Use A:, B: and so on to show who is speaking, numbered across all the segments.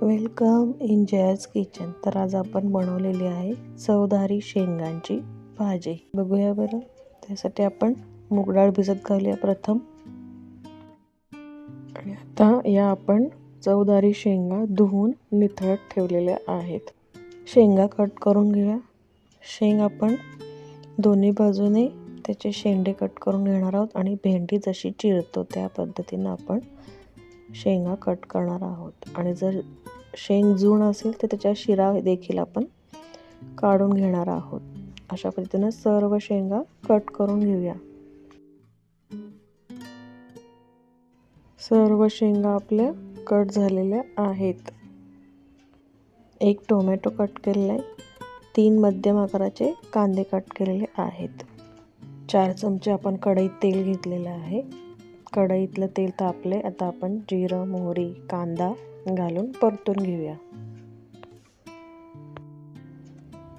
A: Welcome in जयाज kitchen. तर आज आपण बनवलेली आहे चवदारी शेंगांची भाजी. बघूया बरं. त्यासाठी आपण मूग डाळ भिजत घालूया प्रथम. आणि आता या आपण चवदारी शेंगा धुवून निथळत ठेवलेल्या आहेत. शेंगा कट करून घेऊया. शेंग आपण दोन्ही बाजूने त्याचे शेंडे कट करून घेणार आहोत आणि भेंडी जशी चिरतो त्या पद्धतीनं आपण शेंगा कट करणार आहोत. आणि जर शेंग जून असेल तर त्याच्या शिरा देखील आपण काढून घेणार आहोत. अशा पद्धतीने सर्व शेंगा कट करून घेऊया. सर्व शेंगा आपल्या कट झालेल्या आहेत. एक टोमॅटो कट केलेला आहे. 3 मध्यम आकाराचे कांदे कट केलेले आहेत. 4 चमचे आपण कढईत तेल घेतलेलं आहे. कढईतलं तेल तापले. आता आपण जिरं, मोहरी, कांदा घालून परतून घेऊया.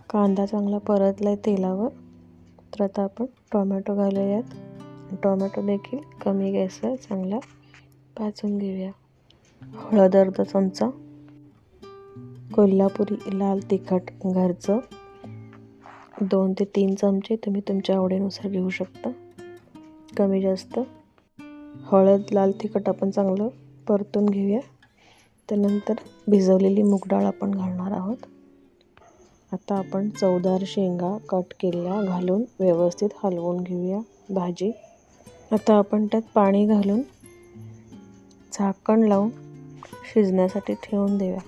A: कांदा चांगला परतलाय तेलावर. तर आता आपण टोमॅटो घालूयात. टोमॅटो देखील कमी गॅसवर चांगला भाजून घेऊया. हळद अर्धा चमचा, कोल्हापुरी लाल तिखट घरचं 2 ते 3 चमचे, तुम्ही तुमच्या आवडीनुसार घेऊ शकता, कमी जास्त. हळद, लाल तिखट आपण चांगलं परतून घेऊया. त्यानंतर भिजवलेली मूग डाळ आपण घालणार आहोत. आता आपण चवदार शेंगा कट केलेल्या घालून व्यवस्थित हलवून घेऊया भाजी. आता आपण त्यात पाणी घालून झाकण लावून शिजण्यासाठी ठेवून देऊया.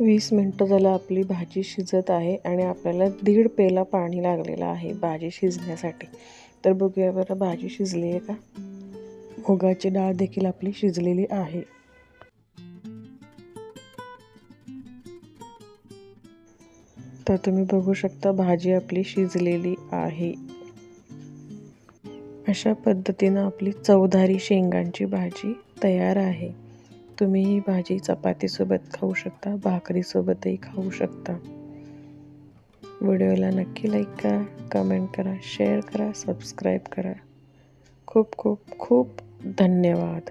A: 20 मिनिटं झालं आपली भाजी शिजत आहे आणि आपल्याला 1.5 पेला पाणी लागलेलं आहे भाजी शिजण्यासाठी. तर बघूया बरं भाजी शिजली आहे का. मुगाची डाळ देखील आपली शिजलेली आहे. तर तुम्ही बघू शकता भाजी आपली शिजलेली आहे. अशा पद्धतीनं आपली चवदारी शेंगांची भाजी तयार आहे. तुम्ही ही भाजी चपातीसोबत खाऊ शकता, भाकरीसोबतही खाऊ शकता. व्हिडिओला नक्की लाईक करा, कमेंट करा, शेअर करा, सबस्क्राईब करा. खूप खूप खूप धन्यवाद.